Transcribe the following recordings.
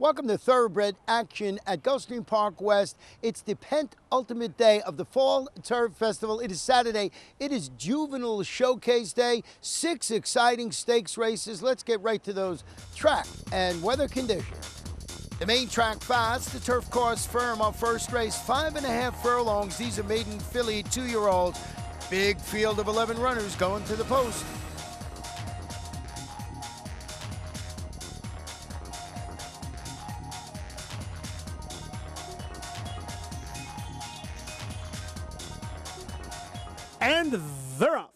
Welcome to Thoroughbred Action at Gulfstream Park West. It's the penultimate day of the Fall Turf Festival. It is Saturday. It is Juvenile Showcase Day. 6 exciting stakes races. Let's get right to those track and weather conditions. The main track fast, the turf course firm on first race, 5.5 furlongs. These are maiden filly 2-year-olds. Big field of 11 runners going to the post. And they're off.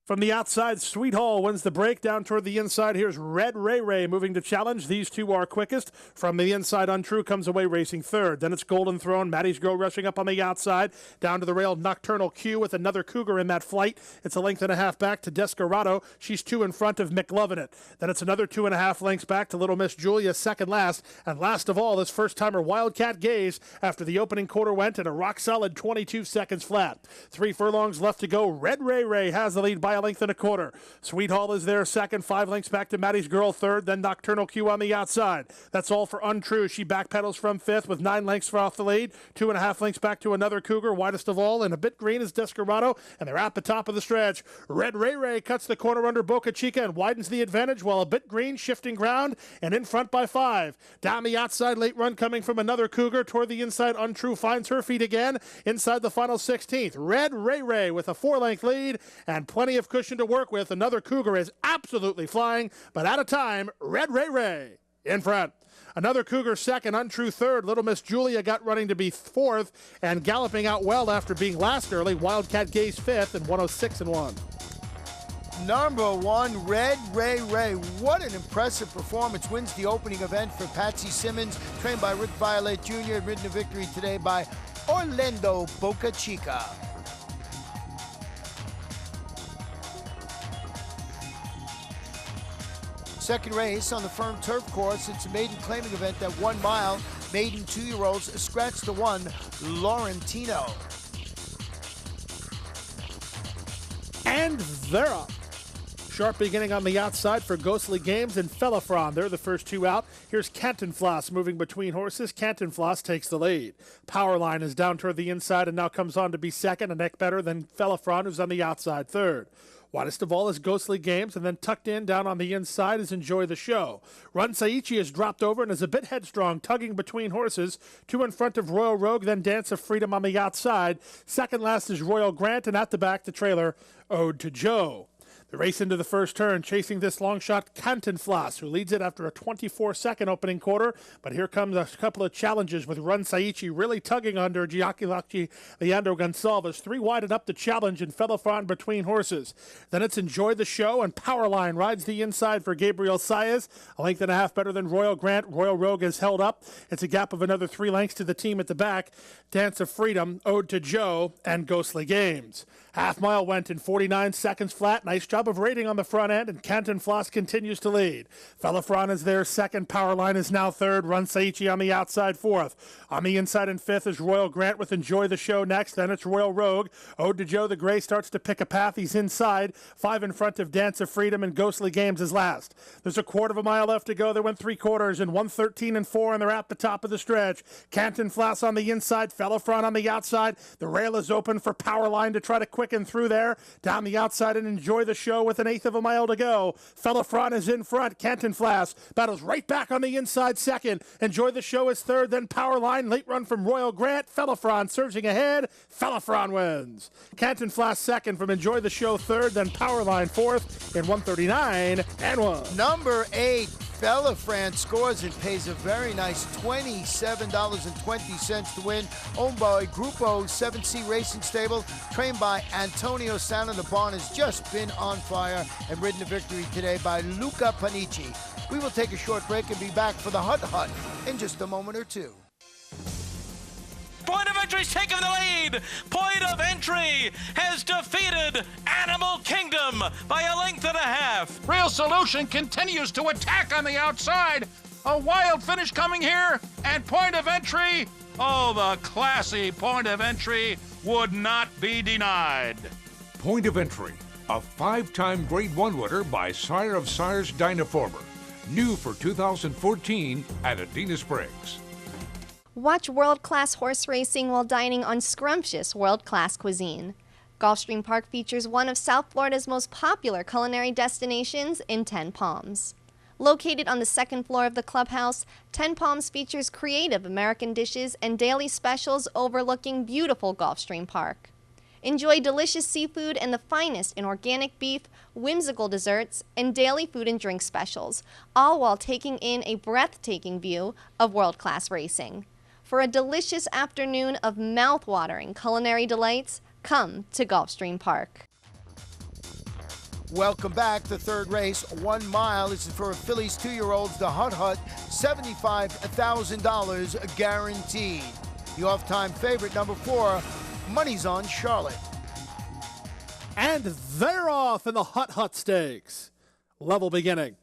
From the outside, Sweet Hall wins the break. Down toward the inside, here's Red Ray Ray moving to challenge. These two are quickest. From the inside, Untrue comes away racing third. Then it's Golden Throne. Maddie's Girl rushing up on the outside. Down to the rail, Nocturnal Q with another Cougar in that flight. It's a length and a half back to Desperado. She's 2 in front of McLovinit. Then it's another 2.5 lengths back to Little Miss Julia, second last. And last of all, this first-timer Wildcat Gaze after the opening quarter went at a rock-solid 22 seconds flat. 3 furlongs left to go. Red Ray Ray has the lead by a length and a quarter. Sweet Hall is there second, 5 lengths back to Maddie's Girl third, then Nocturnal Q on the outside. That's all for Untrue. She backpedals from fifth with 9 lengths off the lead. 2.5 lengths back to another Cougar, widest of all, and a bit green is Desperado, and they're at the top of the stretch. Red Ray Ray cuts the corner under Bocachica and widens the advantage, while a bit green shifting ground and in front by 5. Down the outside, late run coming from another Cougar. Toward the inside, Untrue finds her feet again. Inside the final 16th, Red Ray Ray with a 4-length lead and plenty of cushion to work with. Another Cougar is absolutely flying, but out of time, Red Ray Ray in front. Another Cougar second, Untrue third. Little Miss Julia got running to be fourth and galloping out well after being last early. Wildcat Gaze fifth and 106-1. Number 1, Red Ray Ray. What an impressive performance. Wins the opening event for Patsy Simmons, trained by Rick Violet Jr. and ridden to victory today by Orlando Bocachica. Second race on the firm turf course. It's a maiden claiming event at 1 mile. Maiden 2-year-olds scratch the 1, Laurentino. And they're up. Sharp beginning on the outside for Ghostly Games and Felafron. They're the first 2 out. Here's Cantinflas moving between horses. Cantinflas takes the lead. Powerline is down toward the inside and now comes on to be second, a neck better than Felafron, who's on the outside third. Widest of all is Ghostly Games, and then tucked in down on the inside is Enjoy the Show. Run Saichi has dropped over and is a bit headstrong, tugging between horses. 2 in front of Royal Rogue, then Dance of Freedom on the outside. Second last is Royal Grant, and at the back, the trailer, Ode to Joe. The race into the first turn, chasing this long shot, Cantinflas, who leads it after a 24-second opening quarter. But here comes a couple of challenges with Run Saichi really tugging under Giacilachi Leandro Goncalves. 3 wide and up the challenge and Felafron between horses. Then it's Enjoy the Show, and Powerline rides the inside for Gabriel Saez. A length and a half better than Royal Grant. Royal Rogue is held up. It's a gap of another 3 lengths to the team at the back. Dance of Freedom, Ode to Joe, and Ghostly Games. Half mile went in 49 seconds flat. Nice job of rating on the front end, and Cantinflas continues to lead. Felafron is there second. Powerline is now third. Run Saichi on the outside fourth. On the inside and fifth is Royal Grant with Enjoy the Show next. Then it's Royal Rogue. Ode to Joe the Gray starts to pick a path. He's inside. 5 in front of Dance of Freedom, and Ghostly Games is last. There's a quarter of a mile left to go. They went 3 quarters in 1:13-4, and they're at the top of the stretch. Cantinflas on the inside. Felafron on the outside. The rail is open for Powerline to try to quicken through there. Down the outside and Enjoy the Show with an 1/8 of a mile to go. Felafron is in front. Cantinflas battles right back on the inside second. Enjoy the Show is third. Then Powerline. Late run from Royal Grant. Felafron surging ahead. Felafron wins. Cantinflas second from Enjoy the Show third. Then Powerline fourth in 139-1. Number 8, Felafron scores and pays a very nice $27.20 to win. Owned by Grupo 7C Racing Stable, trained by Antonio Santa. The barn has just been on fire and ridden to victory today by Luca Panici. We will take a short break and be back for the Hut Hut in just a moment or two. Point of Entry's taken the lead. Point of Entry has defeated Animal Kingdom by a length and a half. Real Solution continues to attack on the outside. A wild finish coming here, and Point of Entry, oh, the classy Point of Entry would not be denied. Point of Entry, a 5-time Grade 1 winner by Sire of Sires Dynaformer. New for 2014 at Adena Springs. Watch world-class horse racing while dining on scrumptious world-class cuisine. Gulfstream Park features one of South Florida's most popular culinary destinations in Ten Palms. Located on the second floor of the clubhouse, Ten Palms features creative American dishes and daily specials overlooking beautiful Gulfstream Park. Enjoy delicious seafood and the finest in organic beef, whimsical desserts, and daily food and drink specials, all while taking in a breathtaking view of world-class racing. For a delicious afternoon of mouth-watering culinary delights, come to Gulfstream Park. Welcome back. The third race, 1 mile. This is for Phillies 2-year-olds, the Hut Hut, $75,000 guaranteed. The off-time favorite, number 4, Money's on Charlotte. And they're off in the Hut Hut Stakes. Level beginning.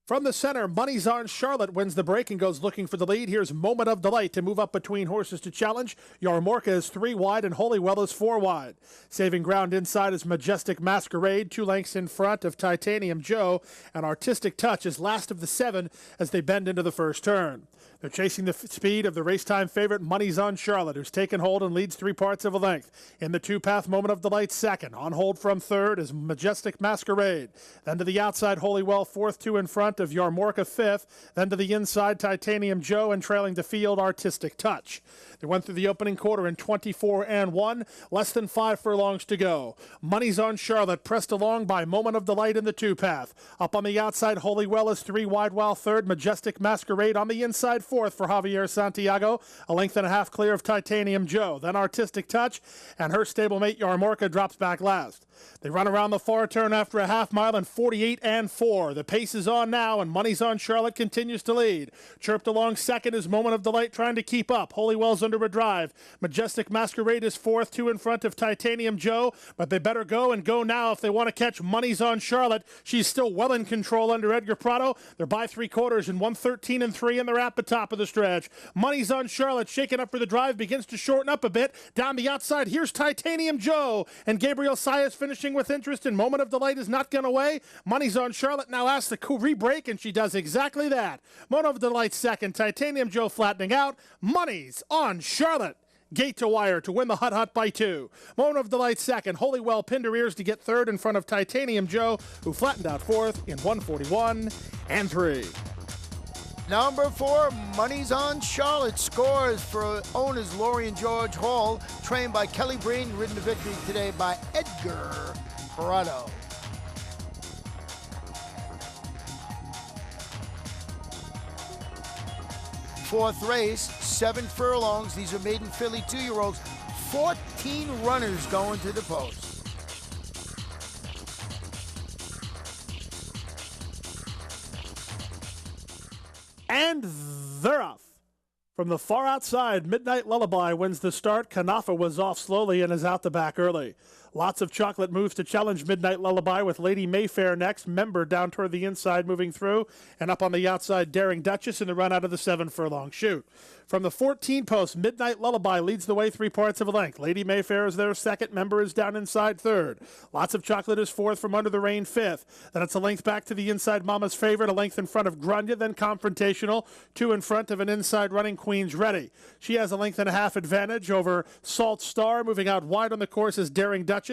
From the center, Money's on Charlotte wins the break and goes looking for the lead. Here's Moment of Delight to move up between horses to challenge. Yarmorka is 3 wide and Holywell is 4 wide. Saving ground inside is Majestic Masquerade, 2 lengths in front of Titanium Joe, and Artistic Touch is last of the 7 as they bend into the first turn. They're chasing the speed of the racetime favorite Money's on Charlotte, who's taken hold and leads 3 parts of a length. In the 2-path, Moment of Delight second. On hold from third is Majestic Masquerade. Then to the outside, Holywell fourth, 2 in front of Yarmorka fifth. Then to the inside, Titanium Joe, and trailing the field, Artistic Touch. They went through the opening quarter in 24 and 1, less than 5 furlongs to go. Money's on Charlotte, pressed along by Moment of Delight in the 2-path. Up on the outside, Holywell is 3 wide while third. Majestic Masquerade on the inside fourth for Javier Santiago, a length and a half clear of Titanium Joe. Then Artistic Touch, and her stablemate Yarmorka drops back last. They run around the far turn after a half mile in 48 and 4. The pace is on now, and Money's on Charlotte continues to lead. Chirped along second is Moment of Delight trying to keep up. Holywell's under a drive. Majestic Masquerade is fourth, 2 in front of Titanium Joe, but they better go and go now if they want to catch Money's on Charlotte. She's still well in control under Edgar Prado. They're by 3/4 in 1:13 and 3, and they're at the top of the stretch. Money's on Charlotte, shaking up for the drive, begins to shorten up a bit. Down the outside, here's Titanium Joe, and Gabriel Saez finishing with interest, and Moment of Delight is not gone away. Money's on Charlotte now asks to re-break, and she does exactly that. Moment of Delight second, Titanium Joe flattening out. Money's on Charlotte. Gate to wire to win the Hut Hut by 2. Moment of Delight second. Holywell pinned her ears to get third in front of Titanium Joe, who flattened out fourth in 1:41 and 3. Number 4, Money's on Charlotte, scores for owners Laurie and George Hall, trained by Kelly Breen, ridden to victory today by Edgar Prado. Fourth race, 7 furlongs. These are maiden filly 2-year-olds. 14 runners going to the post. And they're off. From the far outside, Midnight Lullaby wins the start. Kanafa was off slowly and is out the back early. Lots of chocolate moves to challenge Midnight Lullaby with Lady Mayfair next. Member down toward the inside moving through. And up on the outside, Daring Duchess in the run out of the 7 furlong chute. From the 14 post, Midnight Lullaby leads the way 3 parts of a length. Lady Mayfair is there second. Member is down inside third. Lots of Chocolate is fourth from Under the Rain fifth. Then it's a length back to the inside Mama's Favorite, a length in front of Grunya, then Confrontational, 2 in front of an inside running Queen's Ready. She has a length and a half advantage over Salt Star. Moving out wide on the course is Daring Duchess.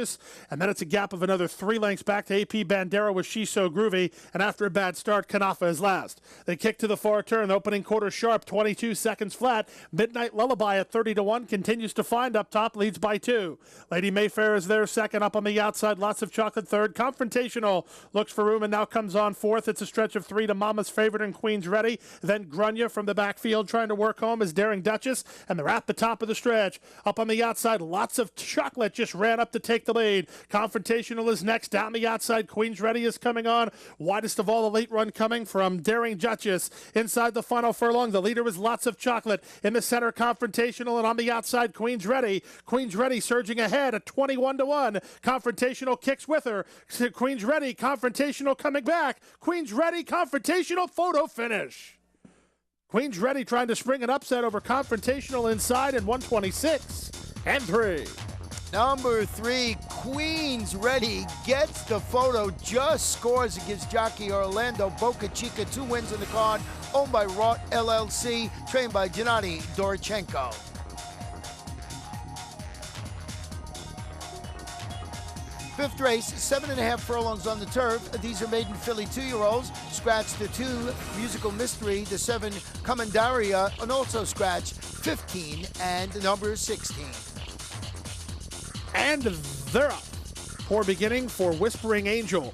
And then it's a gap of another 3 lengths back to AP Bandera with She's So Groovy. And after a bad start, Kanafa is last. They kick to the far turn, opening quarter sharp, 22 seconds flat. Midnight Lullaby at 30-1 continues to find up top, leads by 2. Lady Mayfair is there second. Up on the outside, Lots of Chocolate third. Confrontational looks for room and now comes on fourth. It's a stretch of 3 to Mama's Favorite and Queen's Ready. Then Grunya from the backfield trying to work home is Daring Duchess, and they're at the top of the stretch. Up on the outside, Lots of Chocolate just ran up to take the lead. Confrontational is next. Down the outside, Queen's Ready is coming on. Widest of all, the late run coming from Daring Duchess. Inside the final furlong, the leader is Lots of Chocolate. In the center, Confrontational, and on the outside, Queen's Ready. Queen's Ready surging ahead at 21-1. Confrontational kicks with her. Queen's Ready, Confrontational coming back. Queen's Ready, Confrontational photo finish. Queen's Ready trying to spring an upset over Confrontational inside in 1:26 and 3. Number 3, Queen's Ready, gets the photo, just scores against jockey Orlando Bocachica. 2 wins in the card, owned by Rot LLC, trained by Gennady Dorchenko. Fifth race, 7.5 furlongs on the turf. These are maiden filly 2-year-olds. Scratch the 2, Musical Mystery, the 7, Commandaria, and also scratch 15 and the number 16. And they're up. Poor beginning for Whispering Angel.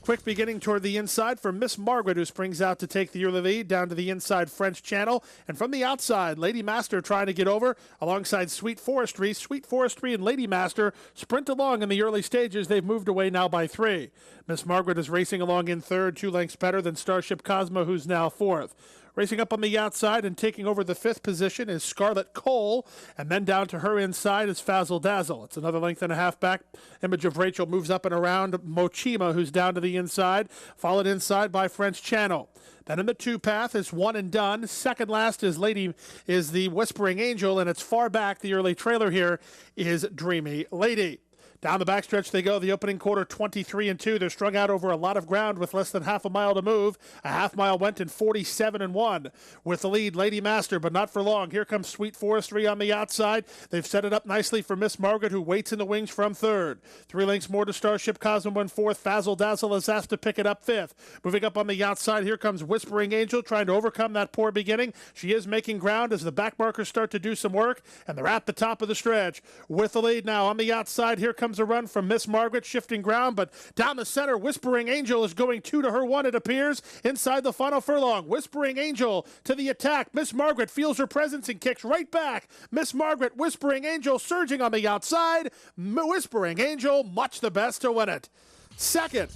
Quick beginning toward the inside for Miss Margaret, who springs out to take the early lead down to the inside French Channel. And from the outside, Lady Master trying to get over alongside Sweet Forestry. Sweet Forestry and Lady Master sprint along in the early stages. They've moved away now by 3. Miss Margaret is racing along in third, 2 lengths better than Starship Cosmo, who's now 4th. Racing up on the outside and taking over the 5th position is Scarlet Cole, and then down to her inside is Fazzle Dazzle. It's another length and a half back. Image of Rachel moves up and around Mochima, who's down to the inside, followed inside by French Channel. Then in the 2 path is One and Done. Second last is the Whispering Angel, and it's far back. The early trailer here is Dreamy Lady. Down the backstretch they go, the opening quarter 23-2. They're strung out over a lot of ground with less than half a mile to move. A half mile went in 47-1. With the lead, Lady Master, but not for long. Here comes Sweet Forestry on the outside. They've set it up nicely for Miss Margaret, who waits in the wings from 3rd. 3 lengths more to Starship Cosmo in 4th. Fazzle Dazzle is asked to pick it up 5th. Moving up on the outside, here comes Whispering Angel trying to overcome that poor beginning. She is making ground as the back markers start to do some work, and they're at the top of the stretch. With the lead now on the outside, here comes a run from Miss Margaret, shifting ground, but down the center, Whispering Angel is going 2 to her 1, it appears, inside the final furlong. Whispering Angel to the attack. Miss Margaret feels her presence and kicks right back. Miss Margaret, Whispering Angel surging on the outside. Whispering Angel, much the best to win it. Second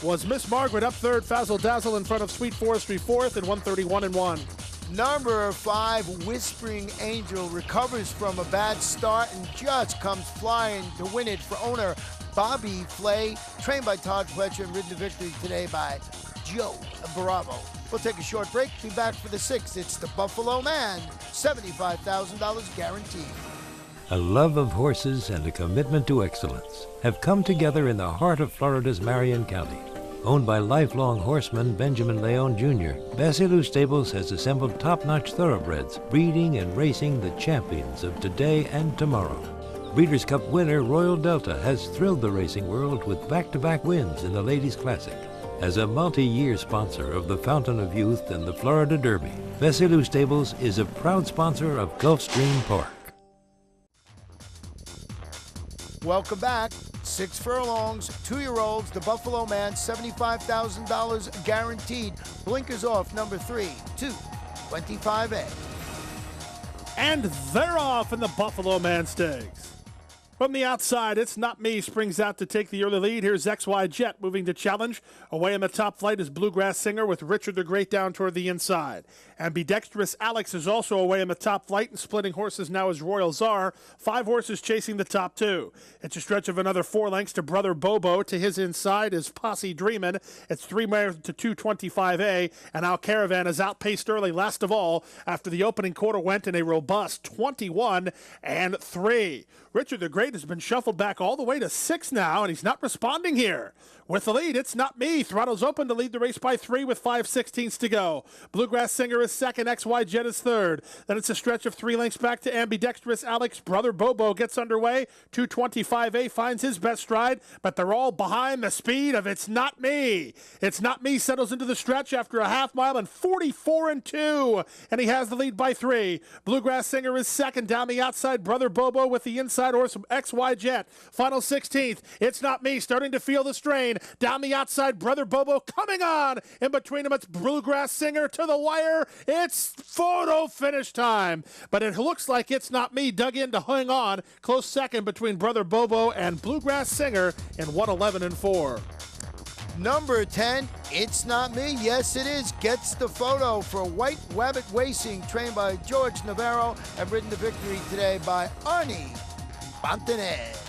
was Miss Margaret, up 3rd, Fazzle Dazzle in front of Sweet Forestry 4th at 131-1. Number 5, Whispering Angel, recovers from a bad start and just comes flying to win it for owner Bobby Flay, trained by Todd Fletcher and ridden to victory today by Joe Bravo. We'll take a short break, be back for the 6th. It's the Buffalo Man, $75,000 guaranteed. A love of horses and a commitment to excellence have come together in the heart of Florida's Marion County. Owned by lifelong horseman Benjamin Leon Jr., Basilou Stables has assembled top-notch thoroughbreds, breeding and racing the champions of today and tomorrow. Breeders' Cup winner Royal Delta has thrilled the racing world with back-to-back wins in the Ladies' Classic. As a multi-year sponsor of the Fountain of Youth and the Florida Derby, Basilou Stables is a proud sponsor of Gulfstream Park. Welcome back. 6 furlongs, 2-year-olds, the Buffalo Man, $75,000 guaranteed. Blinkers off, number 3, 225A. And they're off in the Buffalo Man Stakes. From the outside, It's Not Me springs out to take the early lead. Here's XY Jet moving to challenge. Away in the top flight is Bluegrass Singer with Richard the Great down toward the inside. Ambidextrous Alex is also away in the top flight, and splitting horses now is Royal Czar. 5 horses chasing the top 2. It's a stretch of another 4 lengths to Brother Bobo. To his inside is Posse Dreamin. It's 3 more to 225A, and Alcaravan is outpaced early last of all after the opening quarter went in a robust 21-3. Richard the Great has been shuffled back all the way to 6 now, and he's not responding here. With the lead, It's Not Me. Throttles open to lead the race by 3 with 5/16 to go. Bluegrass Singer is second, XY Jet is third. Then it's a stretch of 3 lengths back to Ambidextrous Alex. Brother Bobo gets underway. 225A finds his best stride, but they're all behind the speed of It's Not Me. It's Not Me settles into the stretch after a half mile and 44-2, and he has the lead by 3. Bluegrass Singer is second. Down the outside, Brother Bobo with the inside horse from XY Jet. Final 16th. It's Not Me starting to feel the strain. Down the outside, Brother Bobo coming on. In between them, it's Bluegrass Singer to the wire. It's photo finish time. But it looks like It's Not Me dug in to hang on. Close second between Brother Bobo and Bluegrass Singer in 1:11-4. Number 10, It's Not Me. Yes, it is. Gets the photo for White Wabbit Racing, trained by George Navarro and ridden to victory today by Arnie Montanez.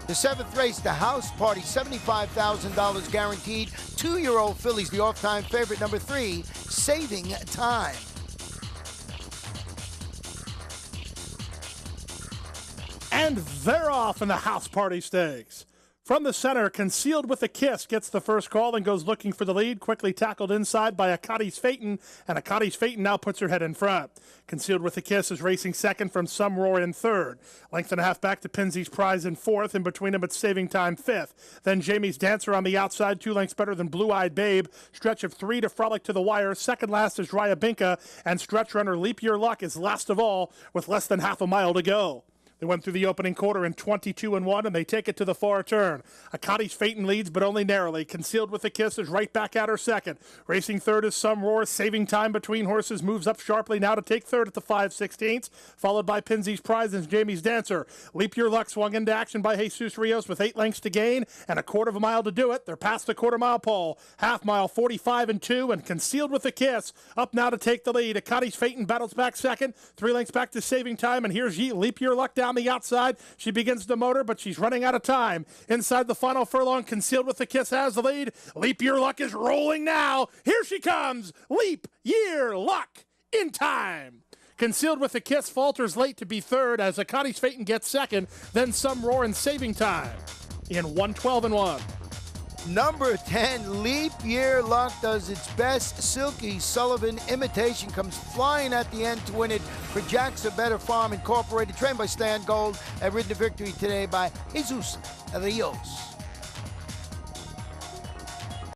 The 7th race, the House Party, $75,000 guaranteed. 2-year-old fillies, the off-time favorite, number 3, Savingtime. And they're off in the House Party Stakes. From the center, Concealedwithakiss gets the first call and goes looking for the lead, quickly tackled inside by Akati's Phaeton, and Akati's Phaeton now puts her head in front. Concealedwithakiss is racing second from Some Roar in third. Length and a half back to Pinzy's Prize in fourth, and between them it's Savingtime fifth. Then Jamie's Dancer on the outside, 2 lengths better than Blue-Eyed Babe. Stretch of 3 to Frolic to the wire. Second last is Ryabinka, and stretch runner Leap Year Luck is last of all with less than half a mile to go. They went through the opening quarter in 22-1, and they take it to the far turn. Akati's Phaeton leads, but only narrowly. Concealedwithakiss is right back at her second. Racing third is Some Roar. Savingtime between horses moves up sharply now to take third at the 5/16, followed by Pinzy's Prize and Jamie's Dancer. Leap Year Luck swung into action by Jesus Rios with 8 lengths to gain and a quarter of a mile to do it. They're past the quarter-mile pole. Half mile, 45-2, and Concealedwithakiss up now to take the lead. Akati's Phaeton battles back second. 3 lengths back to Savingtime, and here's Leap Year Luck down the outside. She begins to motor, but she's running out of time. Inside the final furlong, Concealedwithakiss has the lead. Leap Year Luck is rolling now. Here she comes. Leap Year Luck in time. Concealedwithakiss falters late to be third as Akati's Phaeton gets second. Then Some Roar and Savingtime in 112-1. Number 10, Leap Year Luck does its best. Silky Sullivan imitation comes flying at the end to win it for Jack's A Better Farm Incorporated, trained by Stan Gold, and ridden to victory today by Jesus Rios.